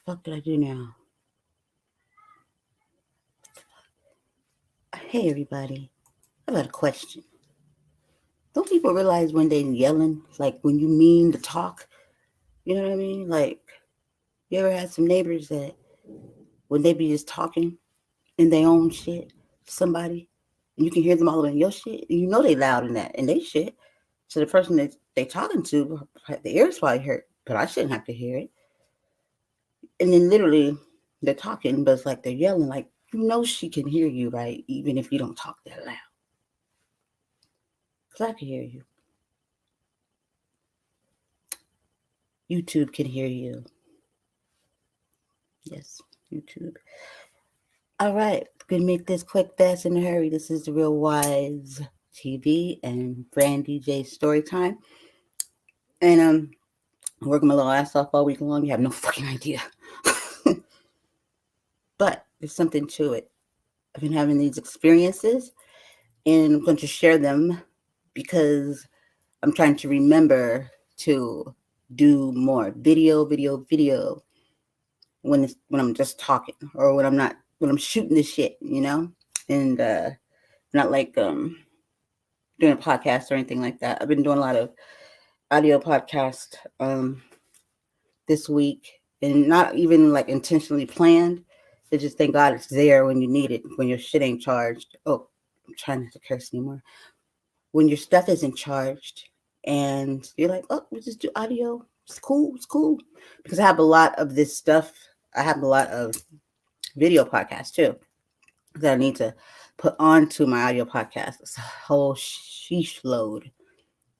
Fuck did I do now? Hey everybody, I got a question. Don't people realize when they yelling, like when you mean to talk? You know what I mean? Like, you ever had some neighbors that when they be just talking in their own shit to somebody, and you can hear them all in your shit, and you know they loud in that and they shit. So the person that they talking to, the ears probably hurt, but I shouldn't have to hear it. And then literally they're talking, but it's like they're yelling, like you know she can hear you, right? Even if you don't talk that loud, cause I can hear you. YouTube can hear you. Yes, YouTube. All right, gonna make this quick, fast, in a hurry. This is the Real Wise TV and Brandy J story time. And I'm working my little ass off all week long. You have no fucking idea. But there's something to it. I've been having these experiences and I'm going to share them because I'm trying to remember to do more video when I'm just talking or when I'm shooting the shit, and not like doing a podcast or anything like that. I've been doing a lot of audio podcast this week and not even like intentionally planned. It's just thank God it's there when you need it, when your shit ain't charged. Oh, I'm trying not to curse anymore. When your stuff isn't charged and you're like, oh, we just do audio. It's cool. It's cool. Because I have a lot of this stuff. I have a lot of video podcasts too that I need to put onto my audio podcast. It's a whole sheesh load.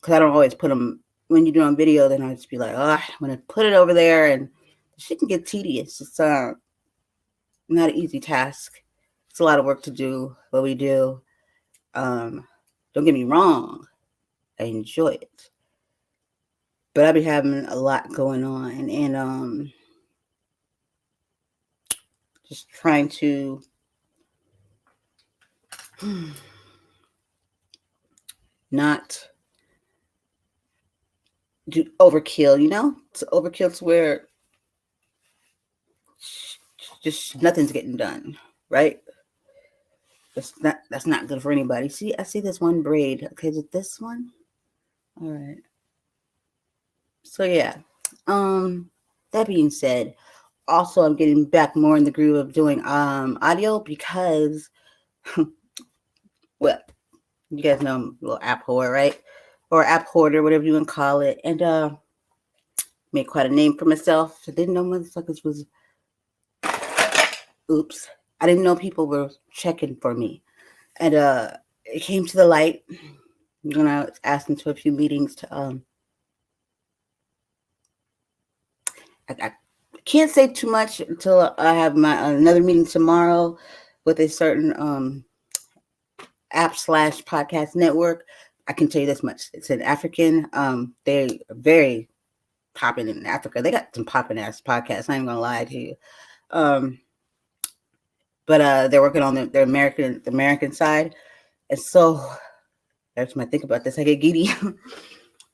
Because I don't always put them, when you do on video, then I just be like, oh, I'm going to put it over there and shit can get tedious. It's not an easy task. It's a lot of work to do what we do. Don't get me wrong. I enjoy it. But I be having a lot going on and just trying to not do overkill, It's overkill to where just nothing's getting done, right? That's not good for anybody. See, I see this one braid. Okay, is it this one? All right. So yeah. That being said, also I'm getting back more in the groove of doing audio because well, you guys know I'm a little app whore, right? Or app hoarder, whatever you want to call it. And made quite a name for myself. I didn't know motherfuckers was oops. I didn't know people were checking for me. And it came to the light when I was asked into a few meetings to I can't say too much until I have my another meeting tomorrow with a certain app / podcast network. I can tell you this much. It's an African. They are very popping in Africa. They got some popping ass podcasts. I ain't gonna lie to you. But they're working on the American side. And so every time I think about this, I get giddy.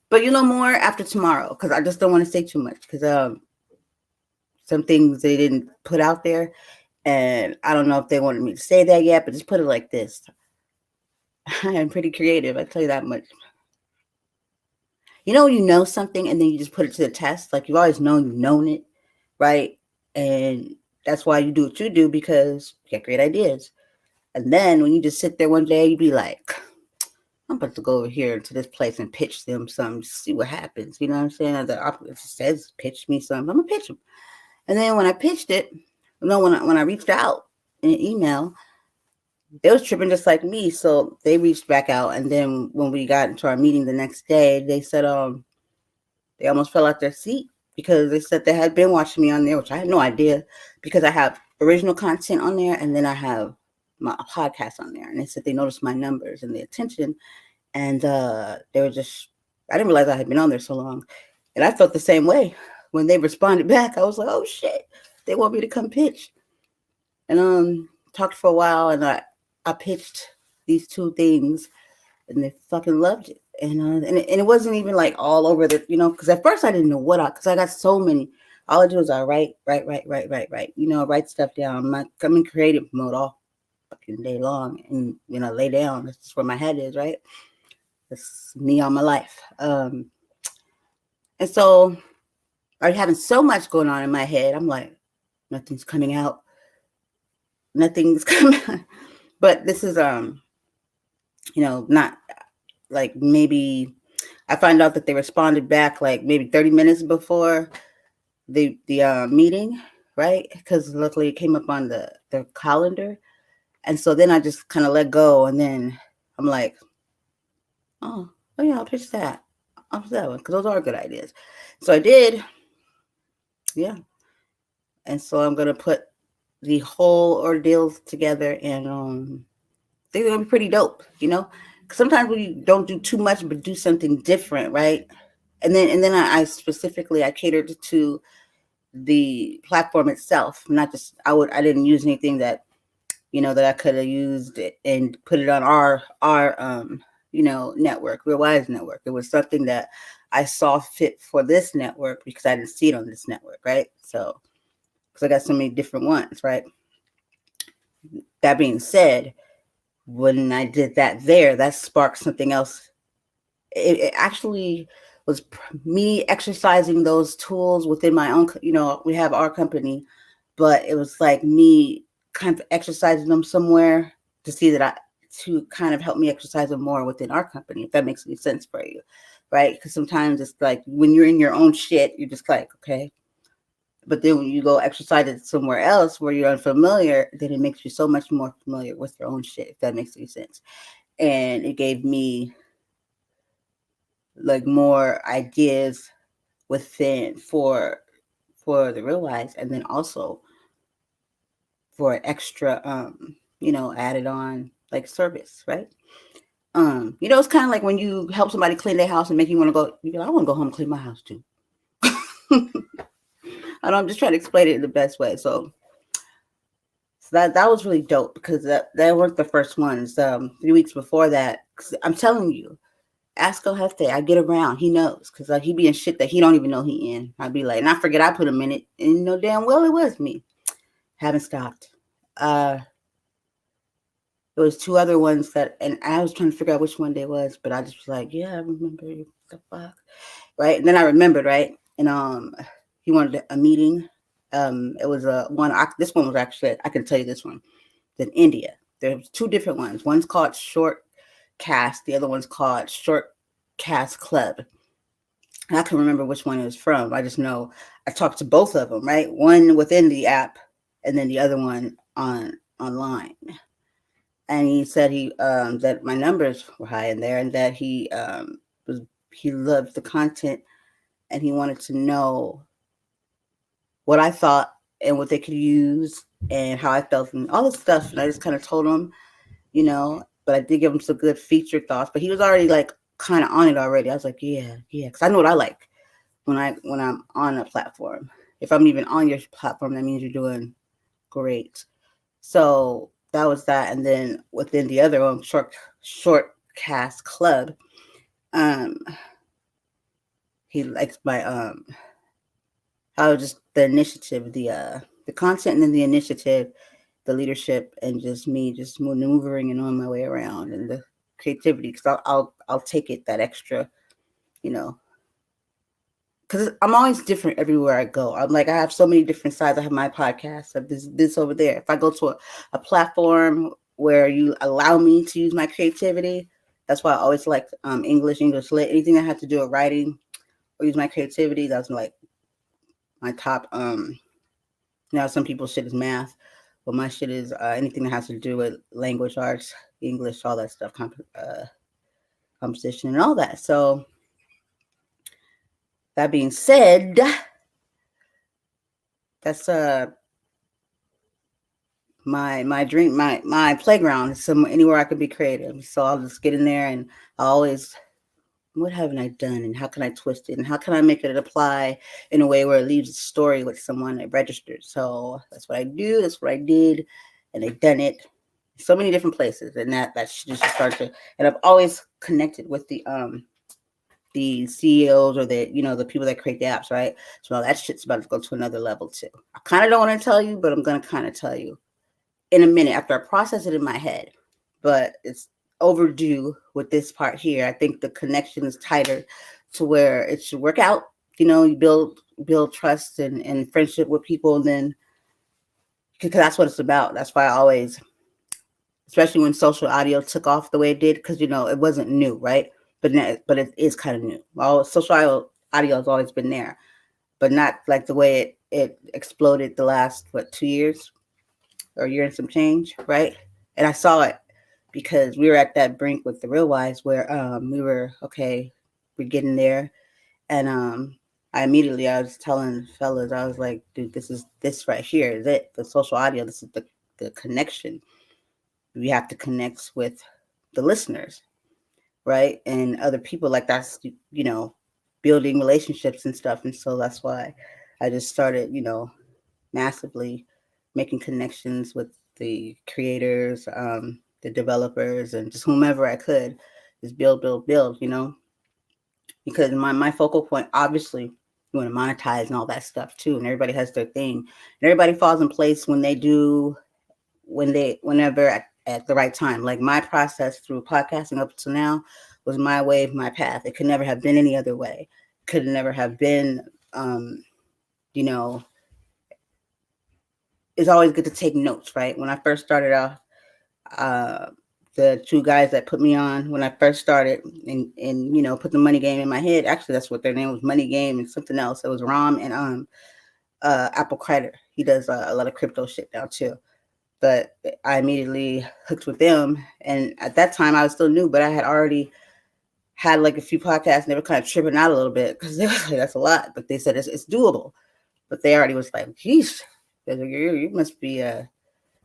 But more after tomorrow because I just don't want to say too much because some things they didn't put out there. And I don't know if they wanted me to say that yet, but just put it like this. I am pretty creative, I tell you that much. You know something and then you just put it to the test. Like you've always you've known it, right? And that's why you do what you do because you get great ideas. And then when you just sit there one day, you be like, I'm about to go over here to this place and pitch them something, see what happens. You know what I'm saying? The operator says, pitch me something. I'm going to pitch them. And then when I pitched it, when I reached out in an email, they was tripping just like me. So they reached back out. And then when we got into our meeting the next day, they said they almost fell out their seat because they said they had been watching me on there, which I had no idea because I have original content on there and then I have my podcast on there. And they said they noticed my numbers and the attention. And they were just, I didn't realize I had been on there so long. And I felt the same way. When they responded back, I was like, oh shit, they want me to come pitch. And talked for a while and I pitched these two things and they fucking loved it. And it wasn't even like all over the, because at first I didn't know because I got so many. all I do is I write. Write stuff down. I'm in creative mode all fucking day long, and lay down. That's just where my head is, right? That's me all my life. And so I'm having so much going on in my head. I'm like, nothing's coming out. Nothing's coming. But this is not like maybe I find out that they responded back like maybe 30 minutes before the meeting, right? Because luckily it came up on the calendar, and so then I just kind of let go, and then I'm like, oh yeah, I'll pitch that. I'll pitch that one because those are good ideas. So I did, yeah, and so I'm gonna put the whole ordeal together, and I think they're gonna be pretty dope, Because sometimes we don't do too much, but do something different, right? And then I specifically I catered to the platform itself, not just I didn't use anything that that I could have used and put it on our network, Real Wise Network. It was something that I saw fit for this network because I didn't see it on this network, right? So because I got so many different ones, right? That being said, when I did that there, that sparked something else. It actually was me exercising those tools within my own, we have our company, but it was like me kind of exercising them somewhere to kind of help me exercise them more within our company, if that makes any sense for you, right? Because sometimes it's like when you're in your own shit, you're just like, okay. But then when you go exercise it somewhere else where you're unfamiliar, then it makes you so much more familiar with your own shit, if that makes any sense. And it gave me like more ideas within for the Real Wise, and then also for extra added on like service, right? It's kind of like when you help somebody clean their house and make you want to go, I want to go home and clean my house too. I know, I'm just trying to explain it in the best way. So that was really dope because that weren't the first ones. 3 weeks before that, I'm telling you, ask Jefe. I get around. He knows because he be in shit that he don't even know he in. I'd be like, and I forget I put him in it, and damn well it was me. Haven't stopped. There was 2 other ones and I was trying to figure out which one they was, but I just was like, yeah, I remember the fuck, right? And then I remembered, right? And he wanted a meeting. It was this one was actually, I can tell you this one, in India. There's 2 different ones. One's called Short Cast. The other one's called Short Cast Club. And I can remember which one it was from. I just know I talked to both of them, right? One within the app, and then the other one online. And he said that my numbers were high in there, and that he loved the content, and he wanted to know what I thought and what they could use and how I felt and all this stuff. And I just kind of told him, but I did give him some good feature thoughts. But he was already like kind of on it already. I was like, yeah, because I know what I like when I'm on a platform. If I'm even on your platform, that means you're doing great. So that was that. And then within the other one, short cast club, he likes my how just the initiative, the content, and then the initiative, the leadership, and just me just maneuvering and on my way around, and the creativity, because I'll take it that extra, because I'm always different everywhere I go. I'm like, I have so many different sides. I have my podcast. I have this over there. If I go to a platform where you allow me to use my creativity, that's why I always like English lit, anything that has to do with writing or use my creativity. That's like my top. Some people's shit is math, but my shit is anything that has to do with language arts, English, all that stuff, composition and all that. So that being said, that's my dream, my playground is anywhere I could be creative. So I'll just get in there, and I always, what haven't I done, and how can I twist it, and how can I make it apply in a way where it leaves a story with someone that registered. So that's what I do. That's what I did, and I've done it so many different places, and that just started to. And I've always connected with the the CEOs or the people that create the apps, right? So now that shit's about to go to another level too. I kind of don't want to tell you, but I'm gonna kind of tell you in a minute after I process it in my head. But it's overdue with this part here. I think the connection is tighter to where it should work out. You build trust and friendship with people, and then because that's what it's about. That's why I always, especially when social audio took off the way it did, because it wasn't new, right? But it is kind of new. Well, audio has always been there, but not like the way it exploded the last 2 years or a year and some change, right? And I saw it because we were at that brink with the Real Wise where we were okay, we're getting there, and I was telling fellas, I was like, dude, this right here is it. The social audio, this is the connection. We have to connect with the listeners, right? And other people, like that's, building relationships and stuff. And so that's why I just started, massively making connections with the creators, the developers, and just whomever I could, just build, because my focal point, obviously, you want to monetize and all that stuff too. And everybody has their thing. And everybody falls in place whenever at the right time. Like my process through podcasting up to now was my way, my path. It could never have been any other way. Could never have been, you know, it's always good to take notes, right? When I first started off, uh, the two guys that put me on when I first started and put the money game in my head. Actually, that's what their name was, Money Game and something else. It was Rom and Apple Credit. He does a lot of crypto shit now too. But I immediately hooked with them, and at that time I was still new, but I had already had like a few podcasts, and they were kind of tripping out a little bit because they were like, "That's a lot," but they said it's doable. But they already was like, "Geez, you must be."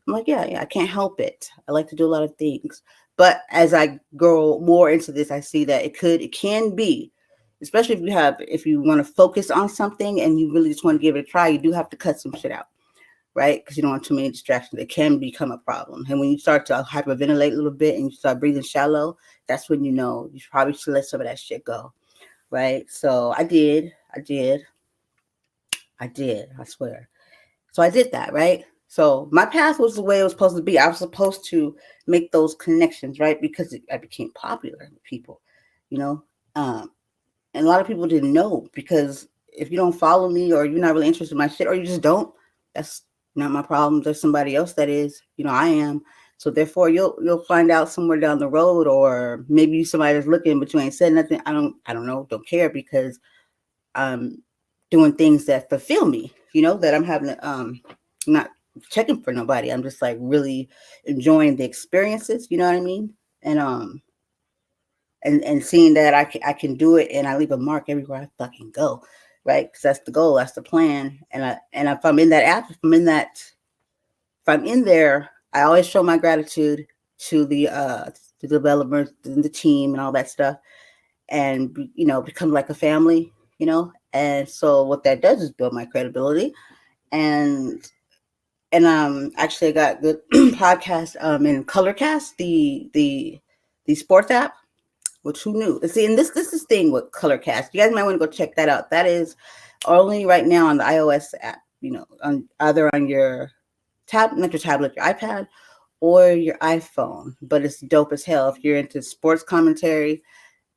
I'm like, yeah, I can't help it. I like to do a lot of things, but as I grow more into this, I see that it can be, especially if you want to focus on something and you really just want to give it a try, you do have to cut some shit out, right? Because you don't want too many distractions. It can become a problem. And when you start to hyperventilate a little bit and you start breathing shallow, that's when you probably should let some of that shit go, right? So I swear. So I did that, right? So my path was the way it was supposed to be. I was supposed to make those connections, right? Because I became popular with people, you know? Um, and a lot of people didn't know because if you don't follow me or you're not really interested in my shit or you just don't, that's not my problem. There's somebody else that is. I am. So therefore you'll find out somewhere down the road, or maybe somebody that's looking but you ain't said nothing. I don't know, don't care, because I'm doing things that fulfill me, that I'm having not checking for nobody. I'm just like really enjoying the experiences, you know what I mean? And seeing that I can do it, and I leave a mark everywhere I fucking go, right? Because that's the goal, that's the plan. And if I'm in that app, if I'm in there, I always show my gratitude to the developers and the team and all that stuff, and become like a family, And so what that does is build my credibility, and actually I got good podcast in Colorcast, the sports app. Which who knew? See, and this is thing with Colorcast. You guys might want to go check that out. That is only right now on the iOS app. On either on your not your tablet, your iPad, or your iPhone. But it's dope as hell if you're into sports commentary.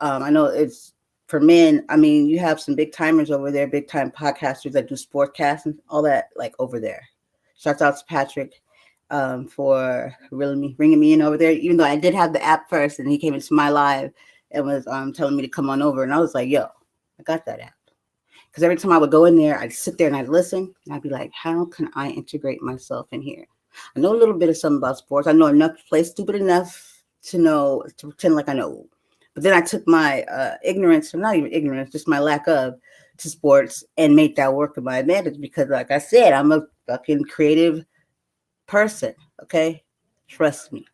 I know it's for men. I mean, you have some big timers over there, big time podcasters that do sportcasts and all that, like over there. Shouts out to Patrick for really ringing me in over there, even though I did have the app first, and he came into my live and was telling me to come on over, and I was like, yo, I got that app. Because every time I would go in there, I'd sit there and I'd listen, and I'd be like, how can I integrate myself in here? I know a little bit of something about sports. I know enough to play stupid enough to pretend like I know. But then I took my ignorance, or not even ignorance, just my lack of to sports, and made that work to my advantage. Because like I said, I'm a fucking creative person, okay? Trust me.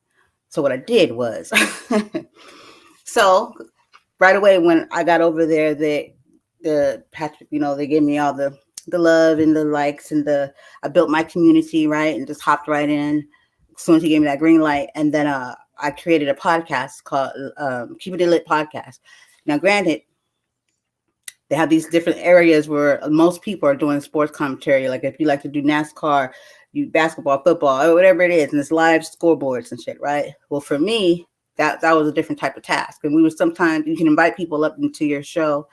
So what I did was, so right away when I got over there, the Patrick, they gave me all the love and the likes, and I built my community, right, and just hopped right in as soon as he gave me that green light. And then I created a podcast called Keep It Lit Podcast. Now, granted, they have these different areas where most people are doing sports commentary. Like if you like to do NASCAR, you basketball, football, or whatever it is, and it's live scoreboards and shit, right? Well, for me, that was a different type of task. And we would sometimes you can invite people up into your show,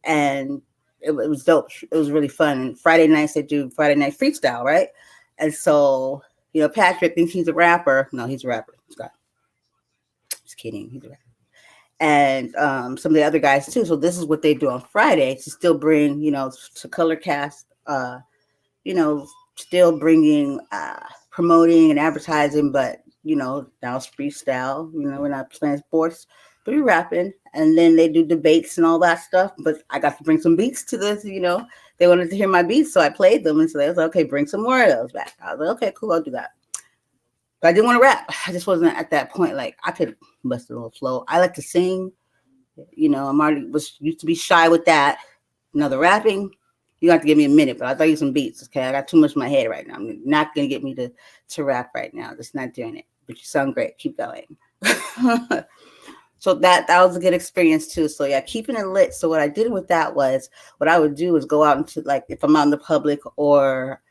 and it was dope. It was really fun. And Friday nights they do Friday night freestyle, right? And so Patrick thinks he's a rapper. No, he's a rapper. Scott, just kidding. He's a rapper. And some of the other guys too. So this is what they do on Friday to still bring, to color cast, still bringing, promoting and advertising, but now it's freestyle. We're not playing sports, but we're rapping. And then they do debates and all that stuff. But I got to bring some beats to this. They wanted to hear my beats, so I played them. And so they was like, okay, bring some more of those back. I was like, okay, cool, I'll do that. But I didn't want to rap. I just wasn't at that point. Like I could bust a little flow. I like to sing. I'm already used to be shy with that. The rapping, you have to give me a minute, but I'll throw you some beats. Okay, I got too much in my head right now. I'm not gonna get me to rap right now. Just not doing it. But you sound great. Keep going. So that was a good experience too. So yeah, keeping it lit. So what I did with that was, what I would do is go out into, like, if I'm out in the public or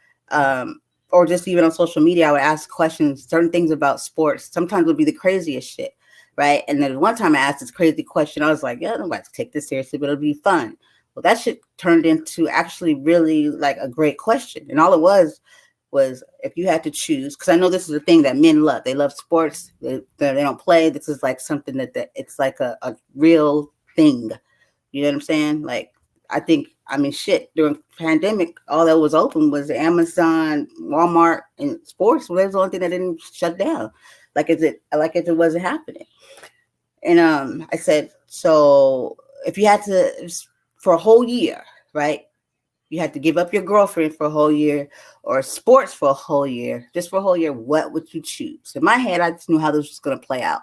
just even on social media, I would ask questions, certain things about sports. Sometimes it would be the craziest shit, right? And then one time I asked this crazy question. I was like, yeah, nobody's take this seriously, but it'll be fun. Well, that shit turned into actually really like a great question. And all it was if you had to choose, because I know this is a thing that men love. They love sports. They don't play. This is like something that it's like a real thing. You know what I'm saying? Like, shit, during pandemic, all that was open was Amazon, Walmart, and sports. Well, that was the only thing that didn't shut down. Like if it wasn't happening. And I said, so if you had to, for a whole year, right? You had to give up your girlfriend for a whole year, or sports for a whole year, just for a whole year, what would you choose? In my head, I just knew how this was going to play out.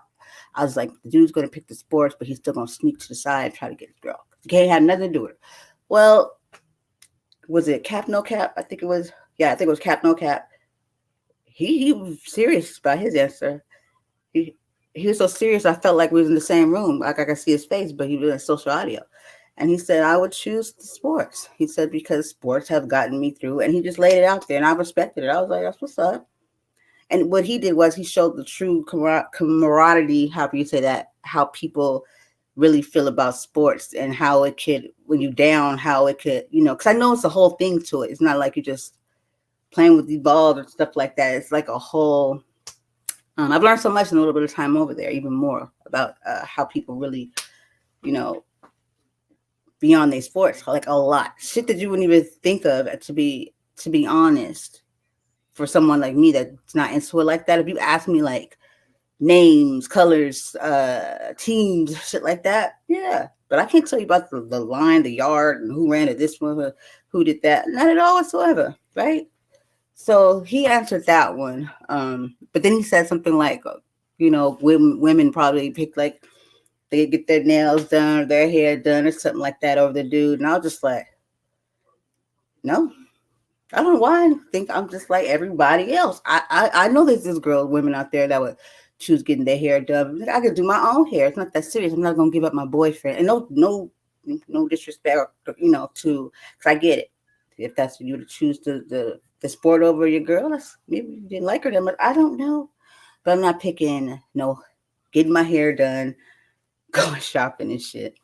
I was like, the dude's going to pick the sports, but he's still going to sneak to the side and try to get his girl. You can't have nothing to do with it. Well, was it Cap No Cap? I think it was. Yeah, I think it was Cap No Cap. He was serious about his answer. He was so serious, I felt like we was in the same room. Like I could see his face, but he was in social audio. And he said, I would choose the sports. He said, because sports have gotten me through. And he just laid it out there, and I respected it. I was like, that's what's up. And what he did was he showed the true camaraderie, however you say that, how people really feel about sports, and how it could, when you down, how it could, because I know it's a whole thing to it. It's not like you're just playing with these balls or stuff like that. It's like a whole, I've learned so much in a little bit of time over there, even more about how people really, beyond their sports, like a lot shit that you wouldn't even think of, to be honest, for someone like me that's not into it like that. If you ask me like names, colors, teams, shit like that, yeah, but I can't tell you about the line, the yard, and who ran it, this one, who did that, not at all whatsoever, right? So he answered that one, but then he said something like, women probably pick, like, they get their nails done or their hair done or something like that over the dude. And I was just like, no, I don't know why I think I'm just like everybody else. I know there's this women out there that would choose getting their hair done. I could do my own hair. It's not that serious. I'm not going to give up my boyfriend. And no disrespect, to, because I get it. If that's you to choose the sport over your girl, maybe you didn't like her that much. I don't know. But I'm not picking, getting my hair done, going shopping and shit.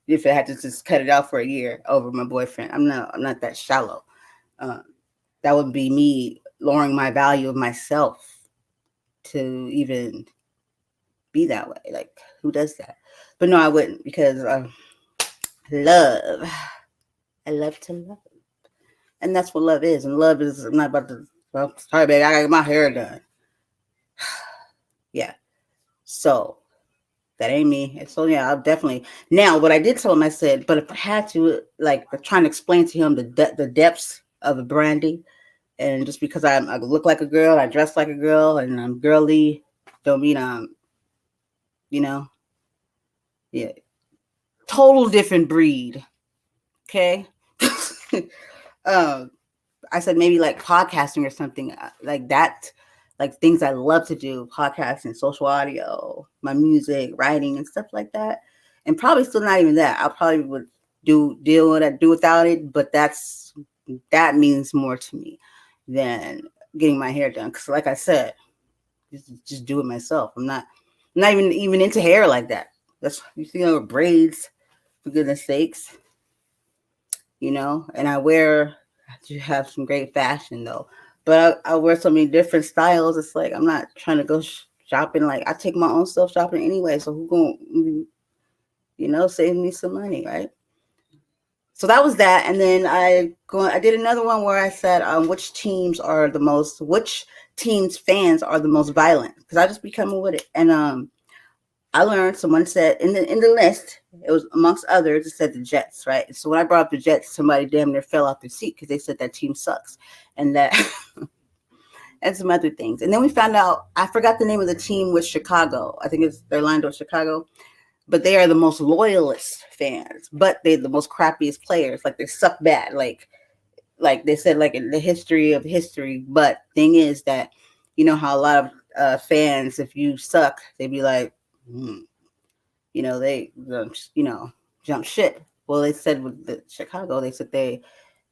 If I had to just cut it out for a year over my boyfriend, I'm not that shallow. That would be me lowering my value of myself to even be that way. Like, who does that? But no, I wouldn't, because love. I love to love, and that's what love is. And love is, I'm not about to. Well, sorry, baby, I gotta get my hair done. Yeah, so. That ain't me. So yeah, I'll definitely. Now, what I did tell him, I said, but if I had to, like, trying to explain to him the depths of a Brandy, and just because I look like a girl, I dress like a girl, and I'm girly, don't mean yeah, total different breed. Okay. I said maybe like podcasting or something like that. Like things I love to do, podcasting, social audio, my music, writing, and stuff like that. And probably still not even that. I probably would do without it, but that means more to me than getting my hair done. Because, like I said, just do it myself. I'm not even into hair like that. That's you see, braids, for goodness sakes, And I have some great fashion though, but I wear so many different styles. It's like I'm not trying to go shopping. Like I take my own stuff shopping anyway, so who going save me some money, right? So that was that, and then I did another one where I said which teams fans are the most violent, because I just be coming with it, and I learned someone said in the list, it was amongst others, it said the Jets, right? So when I brought up the Jets, somebody damn near fell off their seat because they said that team sucks, and that and some other things. And then we found out, I forgot the name of the team with Chicago. I think it's Orlando, Chicago. But they are the most loyalist fans, but they're the most crappiest players. Like they suck bad. Like they said, like in the history of history. But thing is that, how a lot of fans, if you suck, they be like, they jump ship. Well, they said with the Chicago, they said they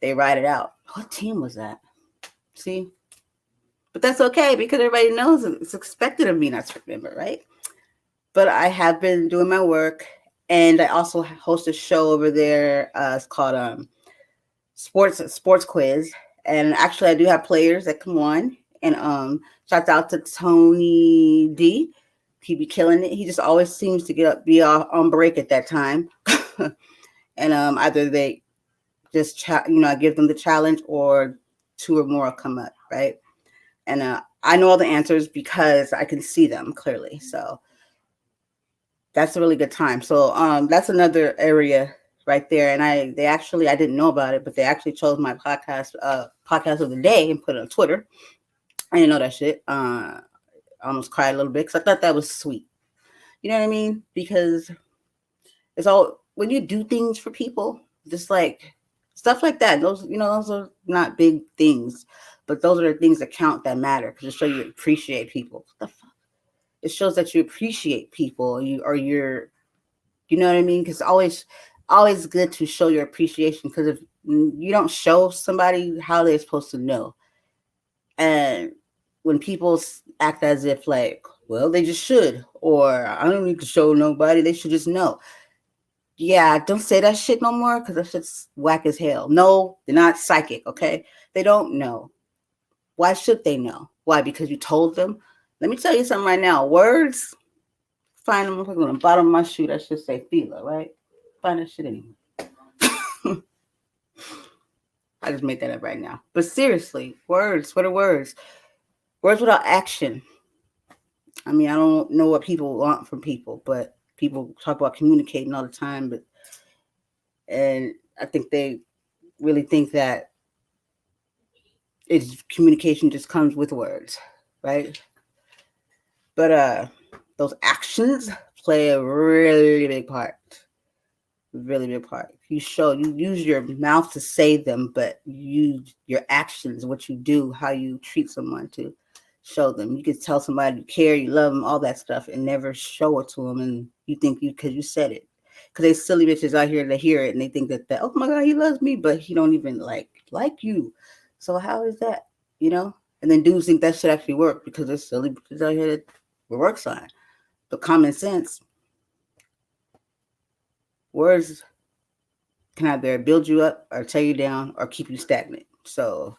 ride it out. What team was that? See, but that's okay because everybody knows it's expected of me not to remember, right? But I have been doing my work, and I also host a show over there. It's called Sports Quiz, and actually, I do have players that come on. And shout out to Tony D. He be killing it. He just always seems to be on break at that time, and either they just I give them the challenge, or two or more come up, right? And I know all the answers because I can see them clearly. So that's a really good time. So that's another area right there. And I didn't know about it, but they actually chose my podcast of the day and put it on Twitter. I didn't know that shit. I almost cried a little bit because I thought that was sweet. You know what I mean? Because it's all when you do things for people, just like stuff like that. Those are not big things, but those are the things that count, that matter, because it shows you appreciate people. What the fuck? It shows that you appreciate people. You know what I mean? Because always good to show your appreciation. Because if you don't show somebody, how they're supposed to know? And when people act as if like, well, they just should, or I don't need to show nobody, they should just know. Yeah, don't say that shit no more, because that shit's whack as hell. No, they're not psychic, okay? They don't know. Why should they know? Why? Because you told them? Let me tell you something right now. Words, find them on the bottom of my shoe. That should say Fila, right? Find that shit anyway. I just made that up right now. But seriously, words. What are words? Words without action. I mean, I don't know what people want from people, but people talk about communicating all the time. And I think they really think that communication just comes with words, right? But those actions play a really big part. Really big part. You use your mouth to say them, but your actions, what you do, how you treat someone to show them. You could tell somebody you care, you love them, all that stuff, and never show it to them, and you think because you said it. Because they silly bitches out here to hear it, and they think that oh my god, he loves me, but he don't even like you. So how is that? And then dudes think that should actually work because they're silly bitches out here that works on. But common sense, words can either build you up or tear you down or keep you stagnant. So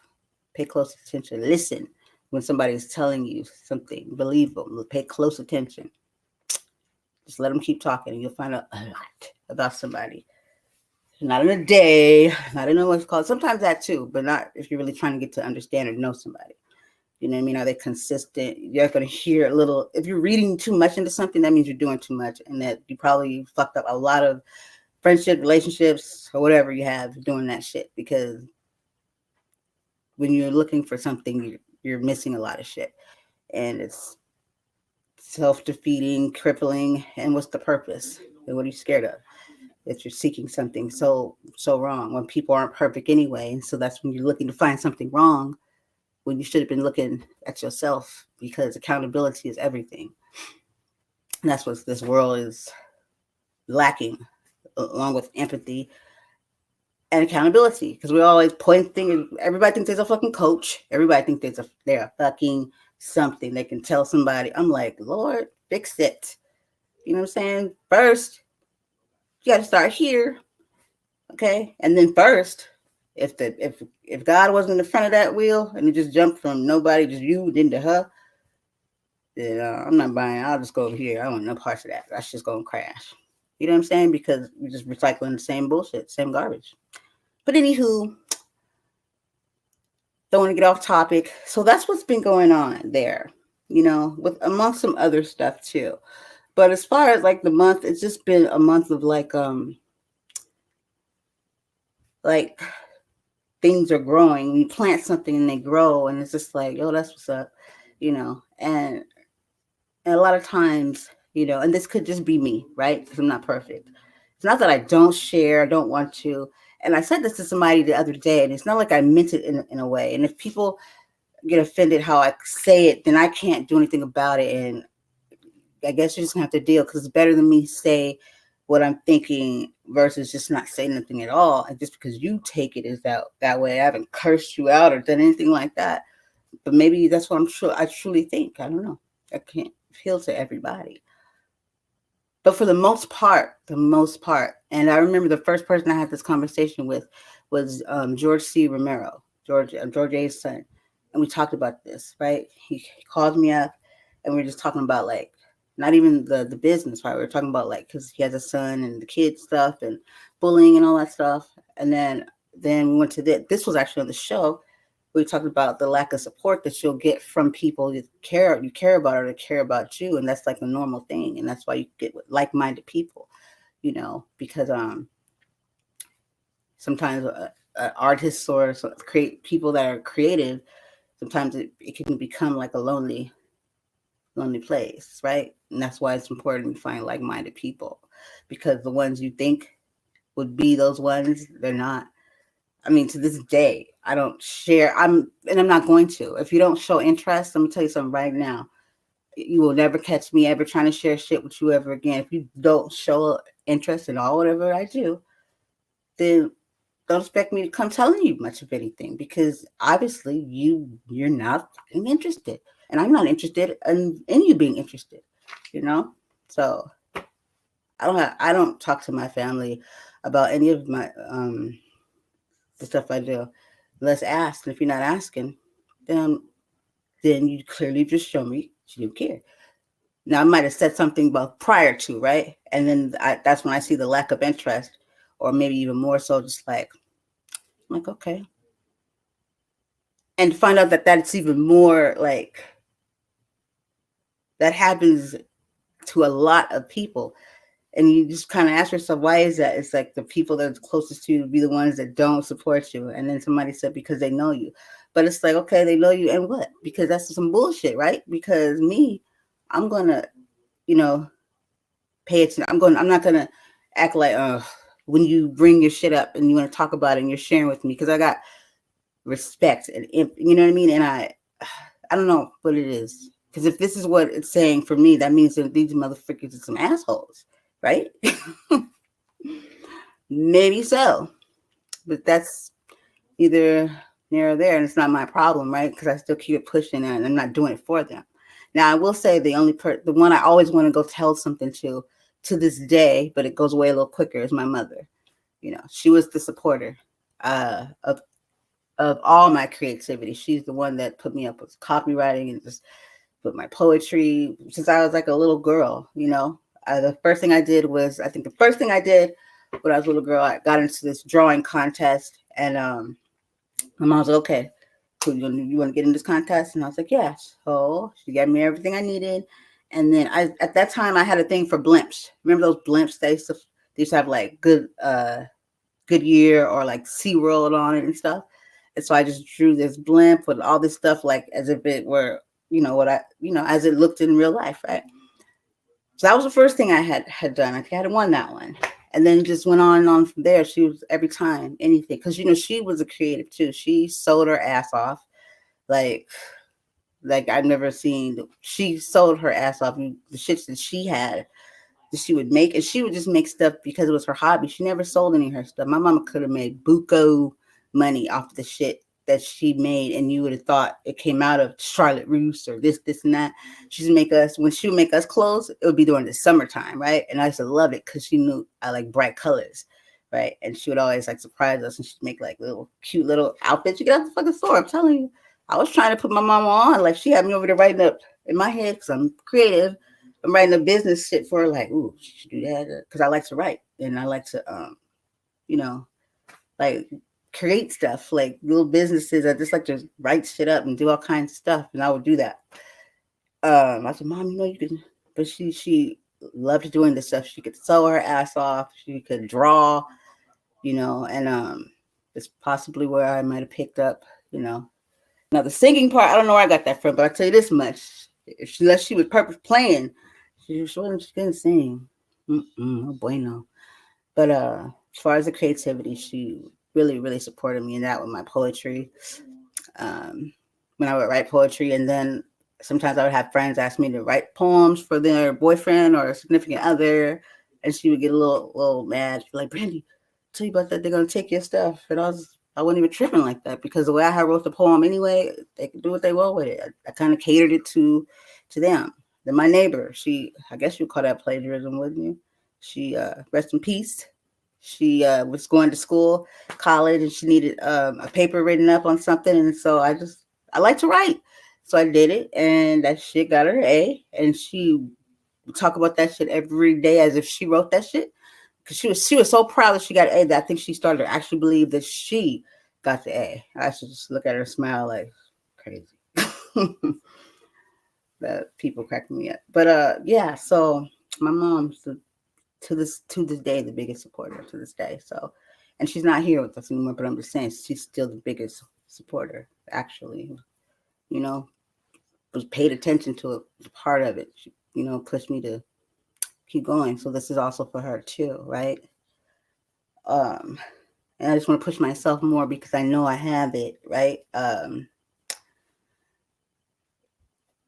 pay close attention. Listen when somebody is telling you something. Believe them. Pay close attention. Just let them keep talking and you'll find out a lot about somebody. Not in a day, not in what's called. Sometimes that too, but not if you're really trying to get to understand or know somebody. You know what I mean? Are they consistent? You're going to hear a little. If you're reading too much into something, that means you're doing too much and that you probably fucked up a lot of friendship, relationships, or whatever you have doing that shit. Because when you're looking for something, you're missing a lot of shit. And it's self-defeating, crippling. And what's the purpose? And what are you scared of? That you're seeking something so wrong when people aren't perfect anyway. And so that's when you're looking to find something wrong when you should have been looking at yourself, because accountability is everything. And that's what this world is lacking, along with empathy, and accountability, because we always point things. Everybody thinks there's a fucking coach. Everybody thinks they're a fucking something. They can tell somebody. I'm like, Lord, fix it. You know what I'm saying? First, you got to start here, okay? And then first, if God wasn't in the front of that wheel and it just jumped from nobody, just you, then to her, then I'm not buying. I'll just go over here. I don't want no parts of that. That's just gonna crash. You know what I'm saying? Because we're just recycling the same bullshit, same garbage. But anywho, don't want to get off topic. So that's what's been going on there, with amongst some other stuff too. But as far as like the month, it's just been a month of like things are growing. You plant something and they grow, and it's just like, yo, that's what's up, and a lot of times, and this could just be me, right? Because I'm not perfect. It's not that I don't share, I don't want to. And I said this to somebody the other day, and it's not like I meant it in a way. And if people get offended how I say it, then I can't do anything about it. And I guess you're just gonna have to deal, because it's better than me say what I'm thinking versus just not say nothing at all. And just because you take it as that way, I haven't cursed you out or done anything like that. But maybe that's what I truly think. I don't know. I can't appeal to everybody. But for the most part, and I remember the first person I had this conversation with was George C. Romero, George A's son. And we talked about this, right? He called me up and we were just talking about like, not even the business part. We were talking about like, because he has a son and the kid stuff and bullying and all that stuff. And then we went to this was actually on the show. We talked about the lack of support that you'll get from people you care about or that care about you, and that's like a normal thing, and that's why you get with like-minded people, because sometimes artists or create people that are creative, sometimes it can become like a lonely place, right? And that's why it's important to find like-minded people, because the ones you think would be those ones, they're not. I mean, to this day, I don't share. I'm not going to. If you don't show interest, let me tell you something right now. You will never catch me ever trying to share shit with you ever again. If you don't show interest in all whatever I do, then don't expect me to come telling you much of anything, because obviously you're not fucking interested, and I'm not interested in you being interested. So I don't talk to my family about any of my the stuff I do. Let's ask. And if you're not asking, then you clearly just show me you don't care. Now, I might have said something about prior to, right? And then that's when I see the lack of interest, or maybe even more so, just like, I'm like, okay. And find out that that's even more like, that happens to a lot of people. And you just kind of ask yourself, why is that? It's like the people that are closest to you will be the ones that don't support you. And then somebody said, because they know you. But it's like, okay, they know you, and what? Because that's some bullshit, right? Because me, I'm going to, pay attention. I'm not going to act like, when you bring your shit up and you want to talk about it and you're sharing with me, because I got respect and, you know what I mean? And I don't know what it is. Because if this is what it's saying for me, that means that these motherfuckers are some assholes. Right? Maybe so. But that's either near or there, and it's not my problem, right? Because I still keep it pushing, and I'm not doing it for them. Now, I will say the one I always want to go tell something to this day, but it goes away a little quicker, is my mother. She was the supporter of all my creativity. She's the one that put me up with copywriting and just put my poetry since I was like a little girl, the first thing I did when I was a little girl, I got into this drawing contest, and my mom was like, okay, so you want to get in this contest? And I was like, yeah. So she gave me everything I needed. And then at that time I had a thing for blimps. Remember those blimps? They used to have like Goodyear or like SeaWorld on it and stuff. And so I just drew this blimp with all this stuff, like as if it were, as it looked in real life, right? So that was the first thing I had done. I think I had won that one. And then just went on and on from there. She was every time, anything. Because, she was a creative too. She sold her ass off. Like I've never seen. She sold her ass off. The shits that she had, that she would make, and she would just make stuff because it was her hobby. She never sold any of her stuff. My mama could have made buco money off the shit that she made, and you would have thought it came out of Charlotte Russe or this, and that. She would make us, when she would make us clothes, it would be during the summertime, right? And I used to love it because she knew I like bright colors, right? And she would always like surprise us, and she'd make like little cute little outfits. You get out the fucking store, I'm telling you. I was trying to put my mama on, like she had me over there writing up in my head because I'm creative. I'm writing a business shit for her, like, ooh, she should do that because I like to write and I like to, you know, like create stuff, like little businesses. I just like to write shit up and do all kinds of stuff, and I would do that. I said, Mom, you know you can, but she loved doing this stuff. She could sew her ass off. She could draw, and it's possibly where I might have picked up, Now the singing part, I don't know where I got that from, but I tell you this much: unless she was purpose playing, she wasn't. She couldn't sing. No bueno. But as far as the creativity, she really, really supported me in that with my poetry. When I would write poetry, and then sometimes I would have friends ask me to write poems for their boyfriend or significant other, and she would get a little mad. She'd be like, Brandy, tell you about that, they're gonna take your stuff. And I wasn't even tripping like that because the way I wrote the poem anyway, they could do what they will with it. I kind of catered it to them. Then my neighbor, I guess you'd call that plagiarism, wouldn't you? She, rest in peace. She was going to school, college, and she needed a paper written up on something. And so I like to write. So I did it, and that shit got her an A. And she would talk about that shit every day as if she wrote that shit. Because she was so proud that she got an A that I think she started to actually believe that she got the A. I should just look at her and smile like crazy. The people cracking me up. But yeah, so my mom's to this day the biggest supporter to this day. So, and she's not here with us anymore, but I'm just saying she's still the biggest supporter, actually. Was paid attention to it, was part of it. She, pushed me to keep going. So this is also for her too, right? And I just want to push myself more because I know I have it, right?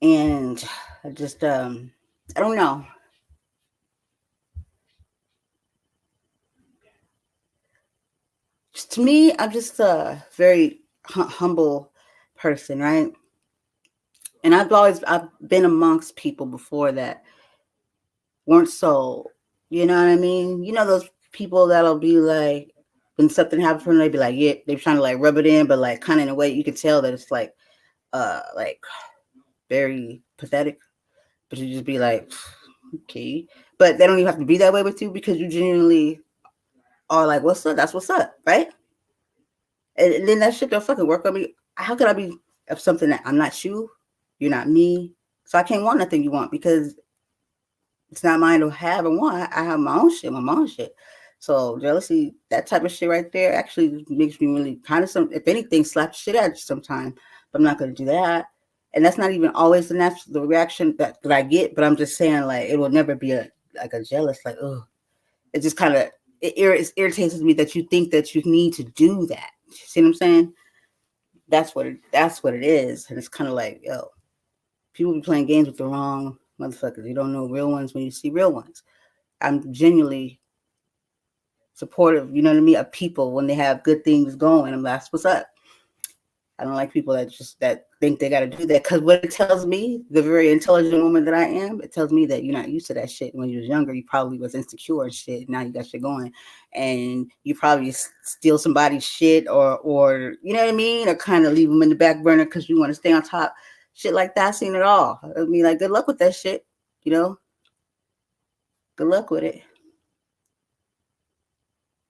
And I just I don't know. Just, to me, I'm just a very humble person, right? And I've been amongst people before that weren't so, you know what I mean? You know those people that'll be like, when something happens for them, they'd be like, yeah, they're trying to like rub it in, but like kind of in a way you could tell that it's like very pathetic. But you just be like, okay. But they don't even have to be that way with you because you genuinely are like, what's up? That's what's up, right? And then that shit don't fucking work on me. How could I be of something that I'm not you? You're not me. So I can't want nothing you want because it's not mine to have and want. I have my own shit, my mom's shit. So jealousy, that type of shit right there actually makes me really kind of if anything, slap shit at you sometime. But I'm not going to do that. And that's not even always the reaction that I get. But I'm just saying, like, it will never be a jealous, like, oh, it just kind of, it irritates me that you think that you need to do that. See what I'm saying? That's what it is. And it's kind of like, yo, people be playing games with the wrong motherfuckers. You don't know real ones when you see real ones. I'm genuinely supportive, you know what I mean, of people when they have good things going. I'm like, what's up? I don't like people that think they got to do that, because what it tells me, the very intelligent woman that I am, it tells me that you're not used to that shit. When you was younger, you probably was insecure and shit. Now you got shit going, and you probably steal somebody's shit or you know what I mean, or kind of leave them in the back burner because you want to stay on top. Shit like that, I've seen it all. I mean, like, good luck with that shit, Good luck with it.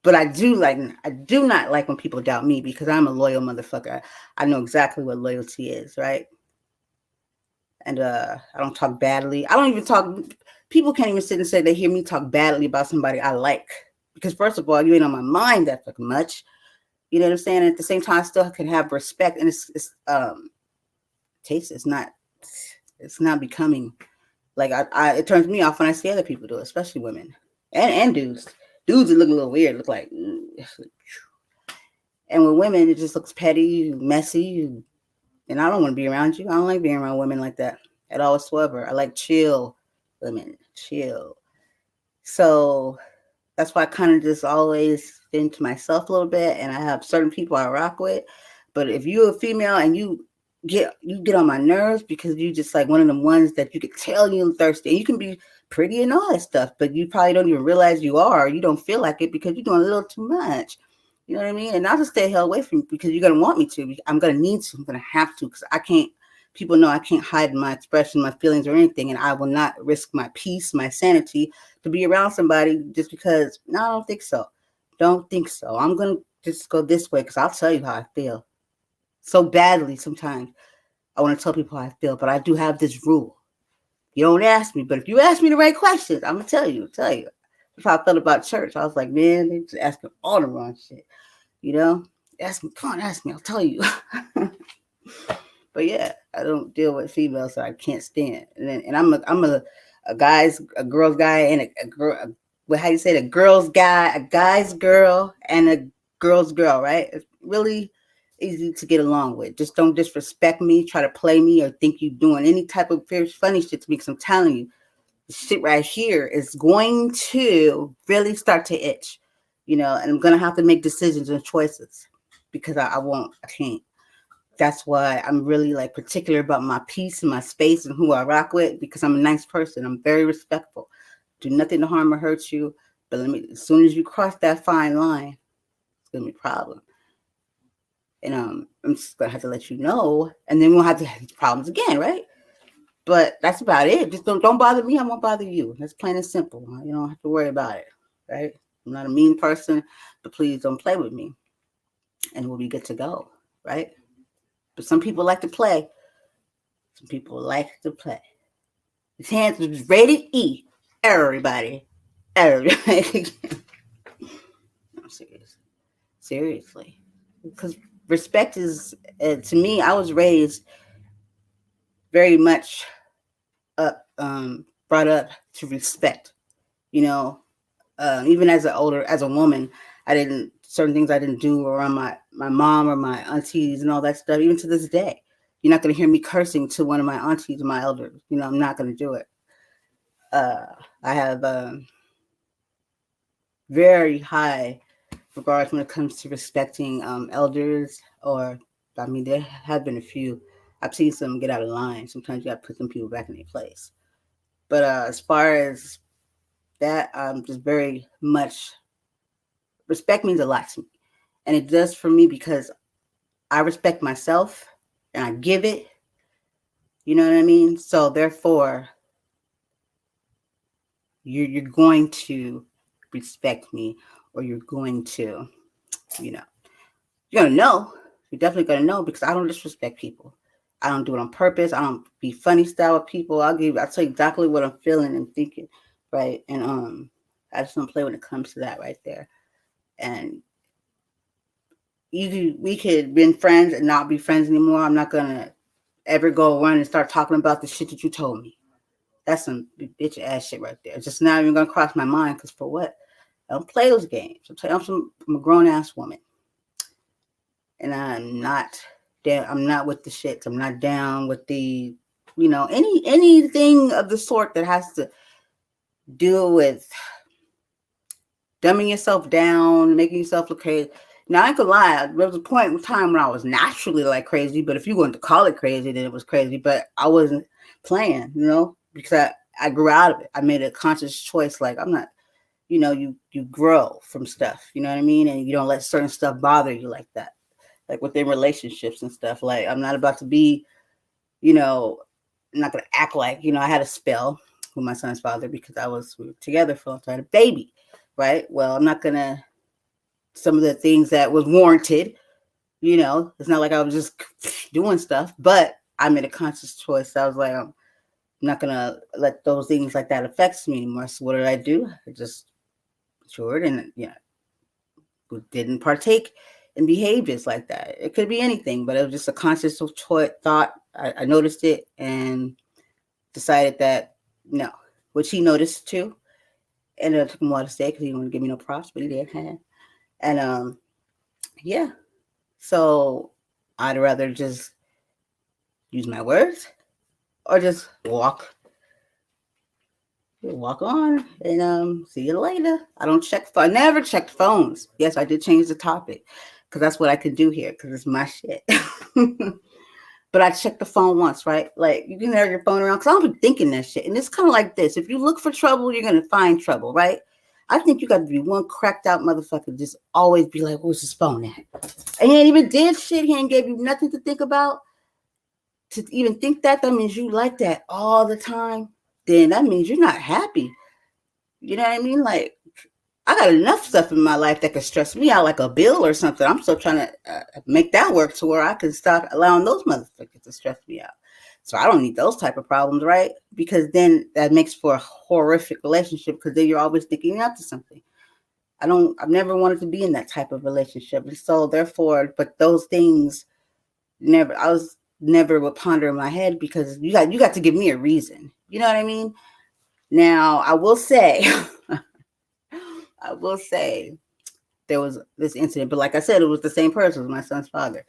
But I do not like when people doubt me, because I'm a loyal motherfucker. I know exactly what loyalty is, right? And I don't talk badly. I don't even talk. People can't even sit and say they hear me talk badly about somebody I like, because first of all, you ain't on my mind that fucking much. You know what I'm saying? And at the same time, I still can have respect, and it's taste. It's not becoming. Like it turns me off when I see other people do it, especially women and dudes. Dudes, it look a little weird. Look like, and with women, it just looks petty, messy, and I don't want to be around you. I don't like being around women like that at all whatsoever. I like chill women, chill. So that's why I kind of just always been to myself a little bit, and I have certain people I rock with. But if you're a female and you get on my nerves because you just like one of them ones that you could tell you're thirsty. And you can be pretty and all that stuff, but you probably don't even realize you are. Or you don't feel like it because you're doing a little too much. You know what I mean? And I'll just stay hell away from you because you're gonna want me to. I'm gonna need to. I'm gonna have to because I can't. People know I can't hide my expression, my feelings, or anything, and I will not risk my peace, my sanity to be around somebody just because. No, I don't think so. Don't think so. I'm gonna just go this way because I'll tell you how I feel so badly sometimes. I want to tell people how I feel, but I do have this rule. You don't ask me, but if you ask me the right questions, I'm gonna tell you. That's how I felt about church. I was like, man, they just asking all the wrong shit. You know, ask me, come on, ask me, I'll tell you. But yeah, I don't deal with females that I can't stand. And I'm a girl's guy, and a girl. Well, how you say it? A girl's guy, a guy's girl, and a girl's girl. Right? It's really easy to get along with. Just don't disrespect me, try to play me, or think you doing any type of funny shit to me. Because I'm telling you, the shit right here is going to really start to itch. And I'm gonna have to make decisions and choices because I won't. I can't. That's why I'm really like particular about my peace and my space and who I rock with because I'm a nice person. I'm very respectful. Do nothing to harm or hurt you. But as soon as you cross that fine line, it's gonna be a problem. And I'm just gonna have to let you know, and then we'll have to have these problems again, right? But that's about it. Just don't bother me. I won't bother you. That's plain and simple. You don't have to worry about it, right? I'm not a mean person, but please don't play with me, and we'll be good to go, right? But some people like to play. Some people like to play. His hands was rated E. Everybody. Everybody. I'm serious. Seriously. Because respect is, to me, I was raised very much brought up to respect. You know, even as a woman, certain things I didn't do around my mom or my aunties and all that stuff, even to this day. You're not going to hear me cursing to one of my aunties or my elders. I'm not going to do it. I have very high regards when it comes to respecting elders, or, I mean, there have been a few. I've seen some get out of line. Sometimes you got to put some people back in their place. But as far as that, just very much respect means a lot to me. And it does for me because I respect myself and I give it. You know what I mean? So therefore, you're going to respect me, or you're going to, you know, you're gonna know. You're definitely gonna know because I don't disrespect people. I don't do it on purpose. I don't be funny style with people. I'll tell you exactly what I'm feeling and thinking, right? And I just don't play when it comes to that right there. And we could been friends and not be friends anymore. I'm not gonna ever go run and start talking about the shit that you told me. That's some bitch ass shit right there. It's just not even gonna cross my mind. Because for what? I don't play those games. I'm a grown ass woman, and I'm not down. I'm not with the shits. I'm not down with the, anything of the sort that has to deal with dumbing yourself down, making yourself look crazy. Now, I ain't gonna lie, there was a point in time when I was naturally like crazy, but if you want to call it crazy, then it was crazy. But I wasn't playing, because I grew out of it. I made a conscious choice, like I'm not, you grow from stuff, you know what I mean? And you don't let certain stuff bother you like that. Like within relationships and stuff. Like I'm not about to be, I'm not gonna act like, I had a spell with my son's father because we were together for a long time, a baby, right? Well, I'm not gonna, some of the things that was warranted, it's not like I was just doing stuff, but I made a conscious choice. I was like, I'm not gonna let those things like that affect me anymore. So what did I do? I just matured and didn't partake in behaviors like that. It could be anything, but it was just a conscious thought. I noticed it and decided that no, which he noticed too. And it took him a while to say because he didn't want to give me no props, but he did. And yeah. So I'd rather just use my words or just walk You walk on and see you later. I don't check. I never checked phones. Yes, I did change the topic because that's what I could do here because it's my shit. But I checked the phone once, right? Like you can have your phone around because I don't be thinking that shit. And it's kind of like this: if you look for trouble, you're gonna find trouble, right? I think you got to be one cracked out motherfucker. Just always be like, "Where's his phone at?" And he ain't even did shit. He ain't gave you nothing to think about. To even think that, that means you like that all the time. Then that means you're not happy. You know what I mean? Like I got enough stuff in my life that could stress me out, like a bill or something. I'm still trying to make that work to where I can stop allowing those motherfuckers to stress me out. So I don't need those type of problems, right? Because then that makes for a horrific relationship because then you're always thinking you're up to something. I've never wanted to be in that type of relationship. And so therefore, but those things I was never would ponder in my head because you got to give me a reason. You know what I mean? Now I will say, I will say there was this incident, but like I said, it was the same person, it was my son's father.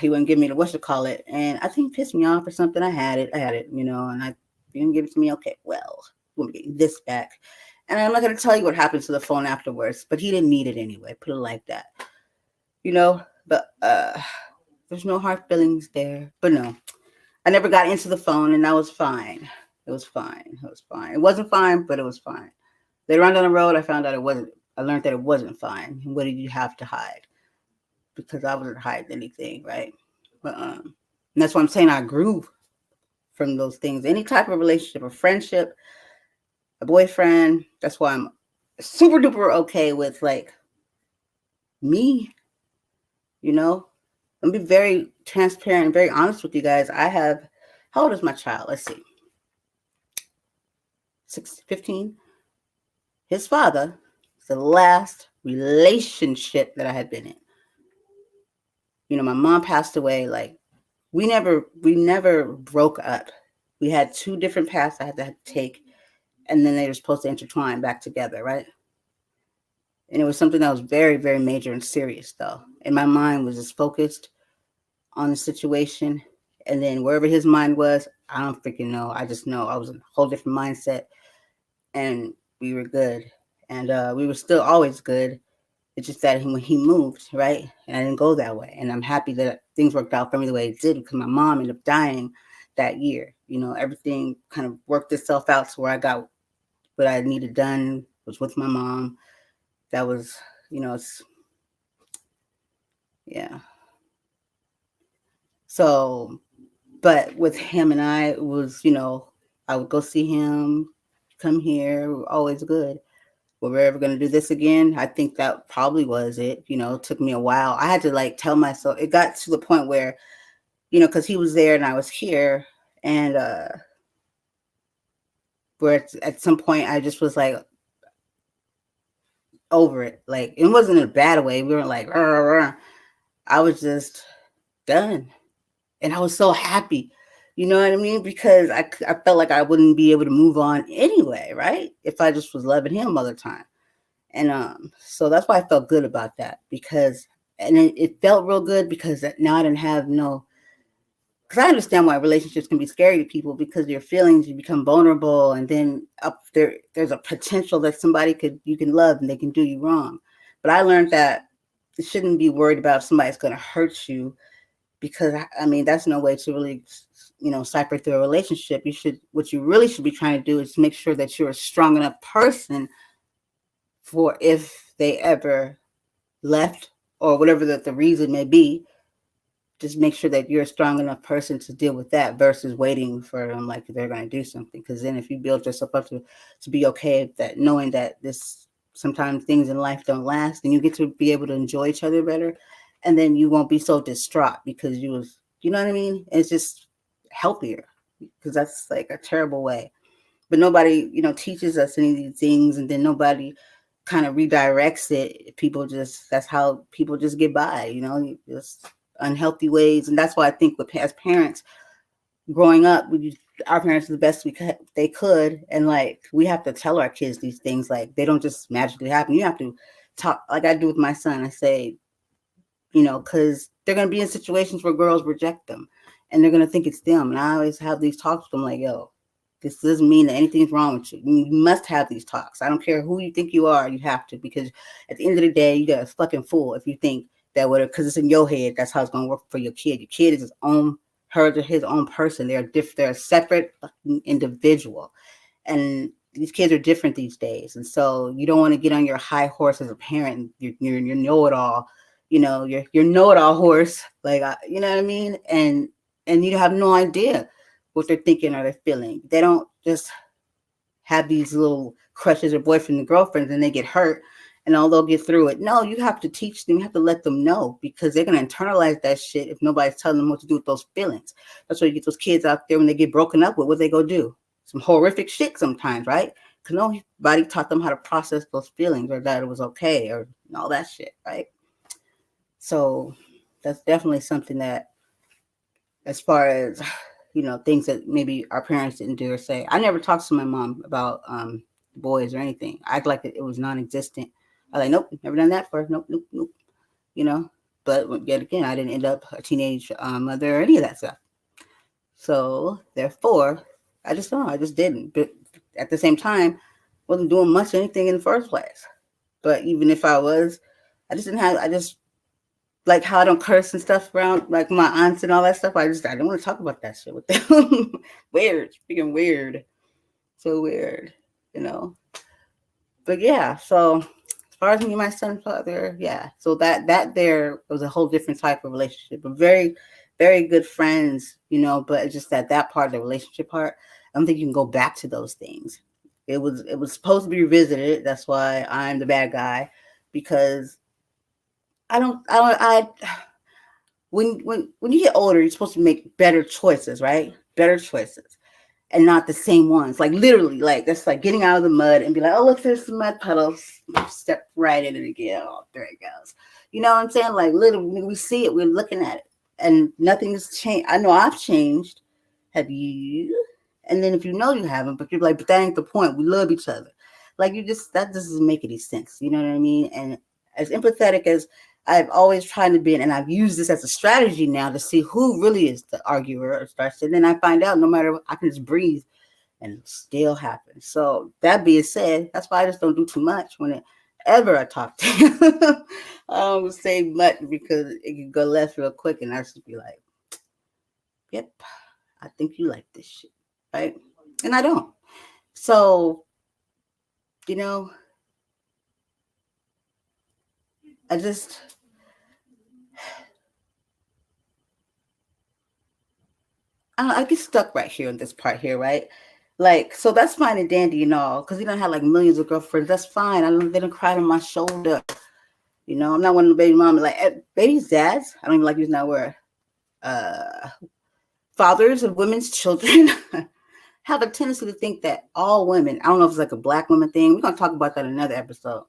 He wouldn't give me the what you call it, and I think he pissed me off or something. I had it, and I didn't give it to me. Okay, well, I'm gonna get this back, and I'm not gonna tell you what happened to the phone afterwards, but he didn't need it anyway. Put it like that, you know. But there's no hard feelings there. But no, I never got into the phone, and that was fine. It was fine. It was fine. It wasn't fine, but it was fine. Later on down the road, I found out it wasn't. I learned that it wasn't fine. What did you have to hide? Because I wasn't hiding anything, right? But and that's why I'm saying I grew from those things. Any type of relationship, a friendship, a boyfriend. That's why I'm super duper okay with like me. You know, I'm be very transparent and very honest with you guys. I have. How old is my child? Let's see. 15. His father is the last relationship that I had been in. My mom passed away. Like we never broke up. We had two different paths I had to take, and then they were supposed to intertwine back together, right? And it was something that was very, very major and serious, though. And my mind was just focused on the situation. And then wherever his mind was, I don't freaking know. I just know I was in a whole different mindset, and we were good, and we were still always good. It's just that when he moved, right, and I didn't go that way, and I'm happy that things worked out for me the way it did because my mom ended up dying that year. Everything kind of worked itself out to where I got what I needed done. Was with my mom. That was, it's yeah. So, but with him and I, it was, I would go see him, come here, we were always good. Were we ever going to do this again? I think that probably was it. It took me a while. I had to like tell myself, it got to the point where, because he was there and I was here. And where at some point I just was like over it. Like, it wasn't in a bad way. We weren't like, "Rah, rah, rah." I was just done. And I was so happy. You know what I mean? Because I felt like I wouldn't be able to move on anyway, right? If I just was loving him all the time. And so that's why I felt good about that because, and it felt real good because now I didn't have no, because I understand why relationships can be scary to people because your feelings, you become vulnerable, and then up there's a potential that you can love and they can do you wrong. But I learned that you shouldn't be worried about if somebody's going to hurt you because I mean that's no way to really cipher through a relationship. What you really should be trying to do is make sure that you're a strong enough person for if they ever left or whatever the reason may be, just make sure that you're a strong enough person to deal with that versus waiting for them like they're going to do something. Because then if you build yourself up to be okay with that, knowing that this sometimes things in life don't last, then you get to be able to enjoy each other better, and then you won't be so distraught because you know what I mean? It's just healthier because that's like a terrible way. But nobody, teaches us any of these things, and then nobody kind of redirects it. That's how people just get by, just unhealthy ways. And that's why I think as parents growing up, our parents are the best they could. And like, we have to tell our kids these things, like they don't just magically happen. You have to talk like I do with my son. I say, cause they're going to be in situations where girls reject them and they're going to think it's them. And I always have these talks with them like, yo, This doesn't mean that anything's wrong with you. You must have these talks. I don't care who you think you are, you have to, because at the end of the day, you got a fucking fool if you think that whatever, because it's in your head, that's how it's going to work for your kid. Your kid is his own, his own person. They're different. They're a separate individual, and these kids are different these days. And so you don't want to get on your high horse as a parent. You're know-it-all, you're know-it-all horse, like, you know what I mean? And you have no idea what they're thinking or they're feeling. They don't just have these little crushes or boyfriends and girlfriends and they get hurt and all they'll get through it. No, you have to teach them. You have to let them know, because they're going to internalize that shit if nobody's telling them what to do with those feelings. That's why you get those kids out there when they get broken up with, what they go do? Some horrific shit sometimes, right? Because nobody taught them how to process those feelings, or that it was okay, or all that shit, right? So that's definitely something that, as far as, things that maybe our parents didn't do or say. I never talked to my mom about boys or anything. I act like it was non-existent. I was like, nope, never done that for. Nope, nope, nope. But yet again, I didn't end up a teenage mother or any of that stuff. So therefore, I just didn't. But at the same time, wasn't doing much of anything in the first place. But even if I was, I just like how I don't curse and stuff around like my aunts and all that stuff. I don't want to talk about that shit with them. Weird, freaking weird, so weird, But yeah, so as far as me and my son's father, yeah. So that there was a whole different type of relationship, but very, very good friends, But it's just that part of the relationship part, I don't think you can go back to those things. It was supposed to be revisited. That's why I'm the bad guy, because when you get older, you're supposed to make better choices, right? Better choices, and not the same ones. Like literally, like that's like getting out of the mud and be like, oh, look, there's some mud puddles. Step right in it again. Oh, there it goes. You know what I'm saying? Like literally, we see it, we're looking at it, and nothing's changed. I know I've changed. Have you? And then if you know you haven't, but you're like, but that ain't the point. We love each other. Like that doesn't make any sense. You know what I mean? And as empathetic as I've always tried to be, and I've used this as a strategy now to see who really is the arguer or starts. And then I find out no matter what, I can just breathe and it still happen. So that being said, that's why I just don't do too much whenever I talk to you. I don't say much because it can go left real quick and I just be like, yep, I think you like this shit, right? And I don't. So, I get stuck right here in this part here, right? Like, so that's fine and dandy and all, because you don't have like millions of girlfriends. That's fine. They don't cry on my shoulder. I'm not one of the baby mama, like baby's dads. I don't even like using that word. Fathers of women's children have a tendency to think that all women, I don't know if it's like a black woman thing. We're going to talk about that in another episode.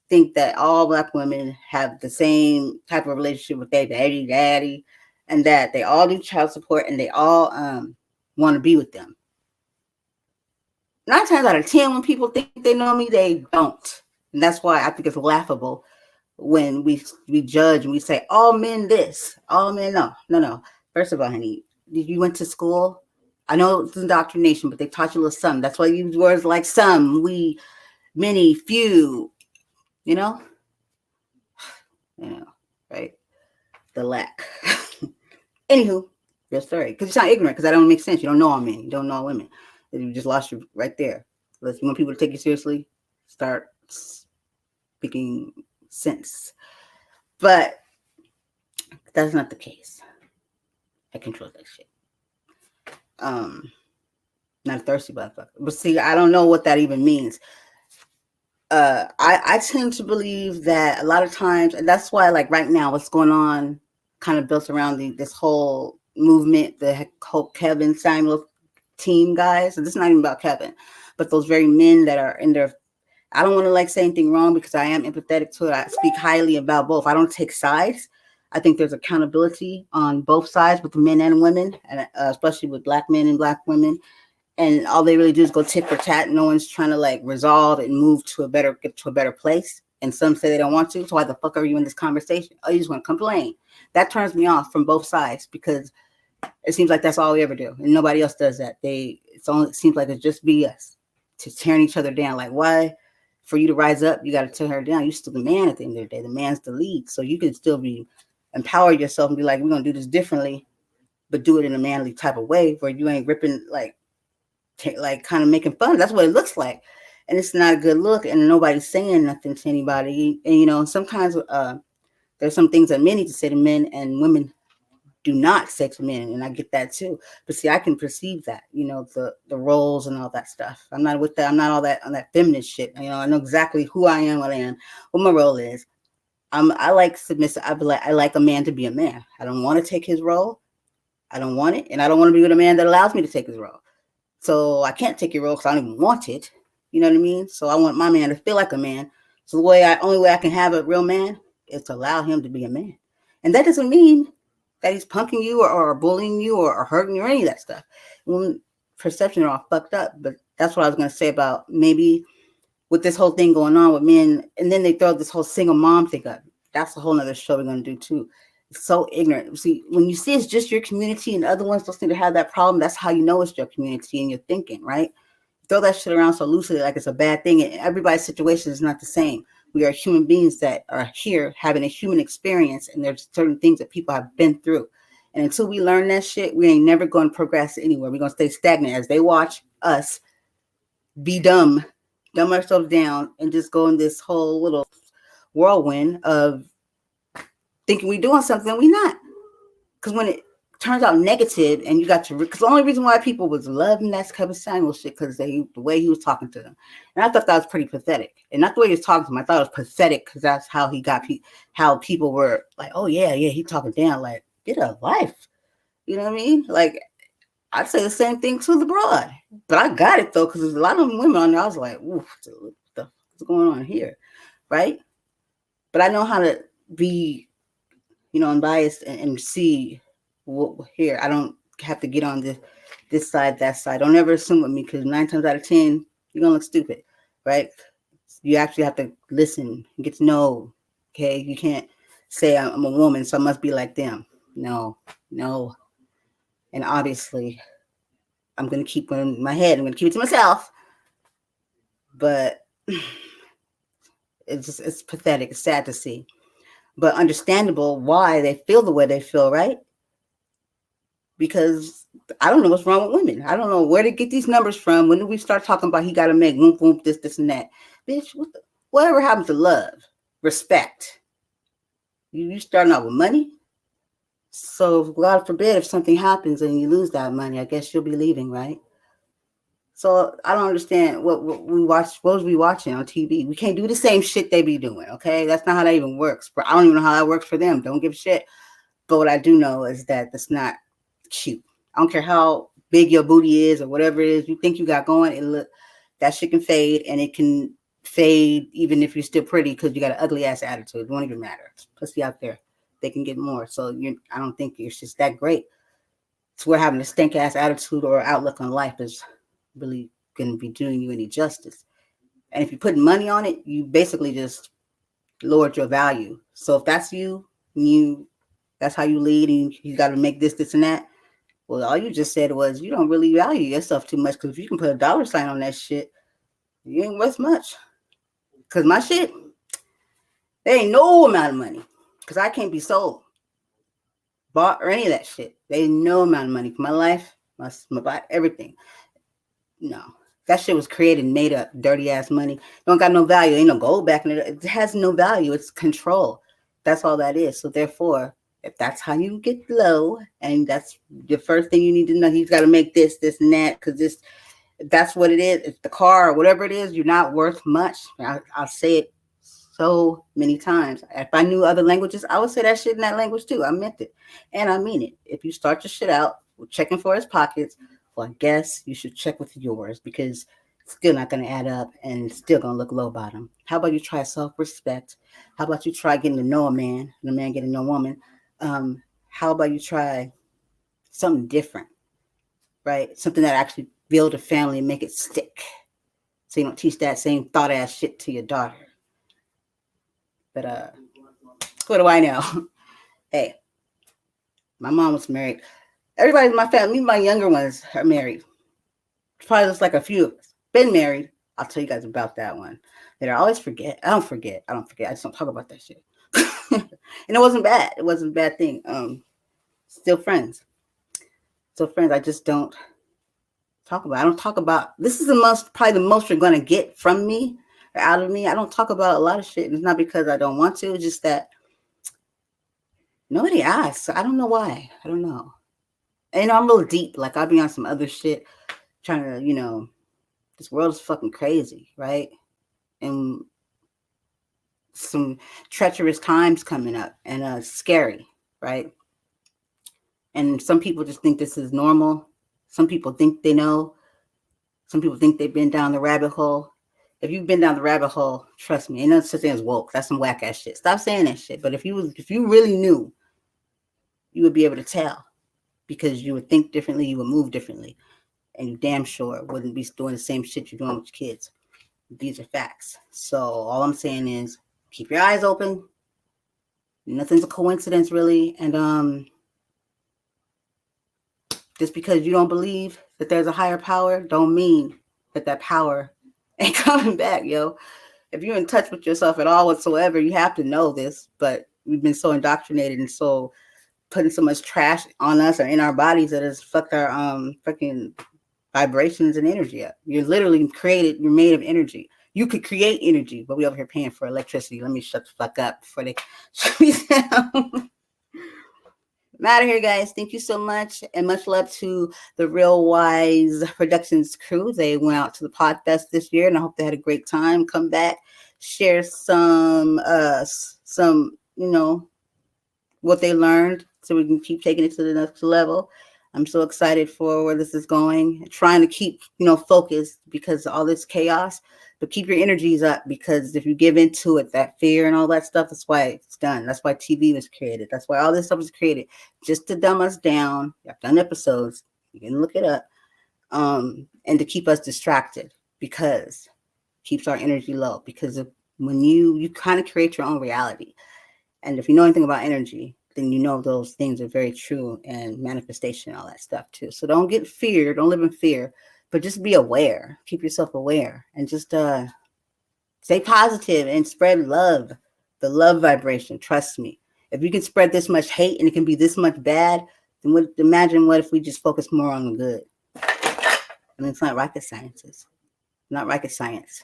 Think that all black women have the same type of relationship with their daddy, and that they all do child support and they all want to be with them. 9 times out of 10, when people think they know me, they don't. And that's why I think it's laughable when we judge and we say, all men this, all men no. First of all, honey, you went to school? I know it's indoctrination, but they taught you a little something. That's why you use words like some, we, many, few, right? The lack. Anywho, real story. Because you're not ignorant, because that don't make sense. You don't know all men. You don't know all women. You just lost you right there. If you want people to take you seriously, start speaking sense. But that's not the case. I control that shit. Not a thirsty motherfucker. But see, I don't know what that even means. I tend to believe that a lot of times, and that's why, like right now, what's going on kind of built around this whole movement, the whole Kevin Samuel team guys. And this is not even about Kevin, but those very men that are in their, I don't want to like say anything wrong because I am empathetic to it. I speak highly about both. I don't take sides. I think there's accountability on both sides with the men and women, and especially with black men and black women. And all they really do is go tit for tat. No one's trying to like resolve and get to a better place. And some say they don't want to. So why the fuck are you in this conversation? Oh, you just want to complain. That turns me off from both sides, because It seems like that's all we ever do, and nobody else does that. It seems like it's just be us to tearing each other down. Like, why? For you to rise up, you got to tear her down. You're still the man at the end of the day. The man's the lead, so you can still be empower yourself and be like, we're gonna do this differently, but do it in a manly type of way where you ain't ripping like kind of making fun. That's what it looks like, and it's not a good look. And nobody's saying nothing to anybody. And sometimes there's some things that men need to say to men, and women do not say to men, and I get that too. But see, I can perceive that, the roles and all that stuff. I'm not with that. I'm not all that on that feminist shit. I know exactly who I am, what I am, what my role is. I like submissive. I like a man to be a man. I don't want to take his role. I don't want it, and I don't want to be with a man that allows me to take his role. So I can't take your role because I don't even want it. You know what I mean? So I want my man to feel like a man. So only way I can have a real man is to allow him to be a man, and that doesn't mean that he's punking you or bullying you or hurting you or any of that stuff. When perception are all fucked up, but that's what I was going to say about maybe with this whole thing going on with men, and then they throw this whole single mom thing up. That's a whole nother show we're going to do too. It's so ignorant. See, when you see it's just your community and other ones don't seem to have that problem, that's how you know it's your community and you're thinking, right? Throw that shit around so loosely like it's a bad thing. And everybody's situation is not the same. We are human beings that are here having a human experience, and there's certain things that people have been through. And until we learn that shit, we ain't never going to progress anywhere. We're going to stay stagnant as they watch us be dumb ourselves down, and just go in this whole little whirlwind of thinking we're doing something we're not. Because when it turns out negative, and you got to, because the only reason why people was loving that Kevin Samuel shit, because the way he was talking to them, and I thought that was pretty pathetic. And not the way he was talking to them, I thought it was pathetic because that's how he got how people were like, oh yeah, he talking down, like, get a life. You know what I mean? Like, I'd say the same thing to the broad, but I got it though, because there's a lot of women on there. I was like, ooh, what's going on here, right? But I know how to be, unbiased and see what here. I don't have to get on this side, that side. Don't ever assume with me, because 9 times out of 10, you're gonna look stupid, right? You actually have to listen and get to know. Okay, you can't say I'm a woman, so I must be like them. No. And obviously, I'm going to keep it in my head. I'm going to keep it to myself. But it's pathetic. It's sad to see. But understandable why they feel the way they feel, right? Because I don't know what's wrong with women. I don't know where to get these numbers from. When did we start talking about he got to make whoop, whoop, this, and that? Bitch, whatever happened to love? Respect. You starting out with money? So God forbid if something happens and you lose that money, I guess you'll be leaving, right? So I don't understand what we watch. What was we watching on TV? We can't do the same shit they be doing. Okay, that's not how that even works. I don't even know how that works for them. Don't give a shit. But what I do know is that that's not cute. I don't care how big your booty is or whatever it is you think you got going. That shit can fade, and it can fade even if you're still pretty, because you got an ugly ass attitude. It won't even matter. Pussy out there, they can get more. So I don't think it's just that great. So we're having a stink ass attitude or outlook on life is really going to be doing you any justice. And if you put money on it, you basically just lowered your value. So if that's that's how you lead, and you got to make this, and that. Well, all you just said was you don't really value yourself too much, because if you can put a dollar sign on that shit, you ain't worth much. Because my shit, there ain't no amount of money, because I can't be sold, bought, or any of that shit. There ain't no amount of money for my life, my body, everything. No, that shit was created, made up, dirty ass money. Don't got no value. Ain't no gold back in it. It has no value. It's control. That's all that is. So therefore, if that's how you get low, and that's the first thing you need to know, he's got to make this, and that, because that's what it is. It's the car or whatever it is. You're not worth much. I'll say it so many times. If I knew other languages, I would say that shit in that language too. I meant it, and I mean it. If you start your shit out checking for his pockets, well, I guess you should check with yours, because it's still not going to add up, and it's still going to look low bottom. How about you try self-respect? How about you try getting to know a man, and a man getting to know a woman? How about you try something different, right? Something that actually build a family and make it stick, so you don't teach that same thought ass shit to your daughter. But what do I know? Hey, my mom was married Everybody in my family, my younger ones are married. Probably just like a few of us been married. I'll tell you guys about that one. That I always forget. I don't forget. I just don't talk about that shit. And it wasn't bad. It wasn't a bad thing. Still friends. Still friends. I just don't talk about. I don't talk about. This is probably the most you're gonna get from me or out of me. I don't talk about a lot of shit. It's not because I don't want to. It's just that nobody asks. So I don't know why. I don't know. And I'm real deep. Like I'll be on some other shit, trying to, this world is fucking crazy, right? And some treacherous times coming up, and scary, right? And some people just think this is normal. Some people think they know. Some people think they've been down the rabbit hole. If you've been down the rabbit hole, trust me, ain't no such thing as woke. That's some whack ass shit. Stop saying that shit. But if you really knew, you would be able to tell, because you would think differently, you would move differently, and you damn sure wouldn't be doing the same shit you're doing with your kids. These are facts. So all I'm saying is keep your eyes open. Nothing's a coincidence, really. And just because you don't believe that there's a higher power, don't mean that power ain't coming back, yo. If you're in touch with yourself at all whatsoever, you have to know this. But we've been so indoctrinated and so putting so much trash on us or in our bodies that has fucked our freaking vibrations and energy up. You're literally you're made of energy. You could create energy, but we over here paying for electricity. Let me shut the fuck up before they shut me down. I'm out of here, guys. Thank you so much, and much love to the Real Wise Productions crew. They went out to the Podfest this year, and I hope they had a great time. Come back, share some what they learned, so we can keep taking it to the next level. I'm so excited for where this is going. Trying to keep, focused because of all this chaos, but keep your energies up, because if you give into it, that fear and all that stuff, that's why it's done. That's why TV was created. That's why all this stuff was created, just to dumb us down. I've done episodes. You can look it up. And to keep us distracted, because it keeps our energy low. Because when you kind of create your own reality. And if you know anything about energy, then you know those things are very true, and manifestation and all that stuff too. So don't get fear. Don't live in fear, but just be aware. Keep yourself aware, and just stay positive and spread love, the love vibration. Trust me. If you can spread this much hate and it can be this much bad, then imagine what if we just focus more on the good. I mean, it's not rocket science. It's not rocket science.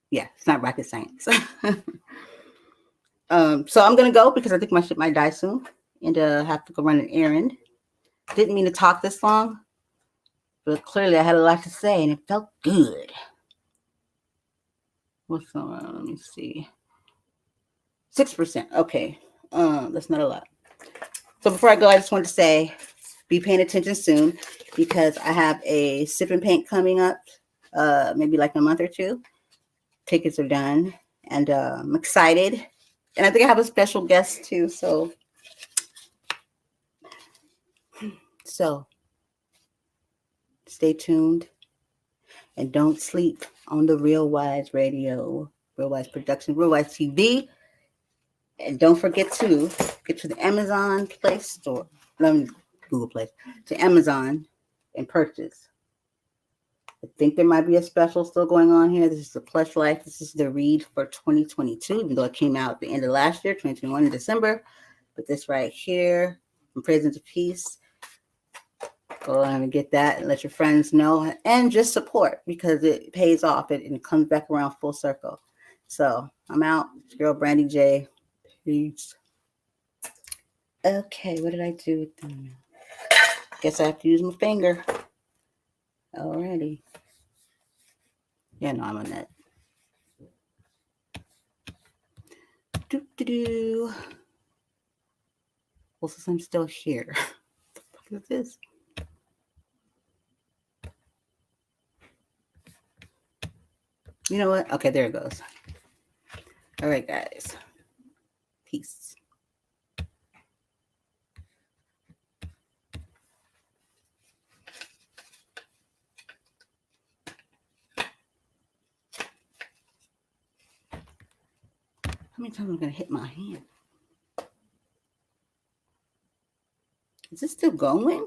Yeah, it's not rocket science. So I'm gonna go because I think my shit might die soon, and have to go run an errand. Didn't mean to talk this long, but clearly I had a lot to say, and it felt good. What's going on? Let me see. 6%. Okay, that's not a lot. So before I go, I just wanted to say, be paying attention soon, because I have a sip and paint coming up, maybe like a month or two. Tickets are done, and I'm excited. And I think I have a special guest too. So stay tuned, and don't sleep on the Real Wise Radio, Real Wise Production, Real Wise TV. And don't forget to get to the Amazon Play Store, Google Play, to Amazon and purchase. I think there might be a special still going on here. This is the Plush Life. This is the read for 2022, even though it came out at the end of last year, 2021 in December. But this right here, From Prison to Peace. Go on and get that, and let your friends know, and just support, because it pays off and it comes back around full circle. So I'm out. It's your girl Brandy J. Peace. Okay, what did I do with them? Guess I have to use my finger. Alrighty. Yeah, no, I'm on that. Well, since I'm still here, what the fuck is this? You know what? Okay, there it goes. All right, guys. Peace. How many times am I going to hit my hand? Is this still going?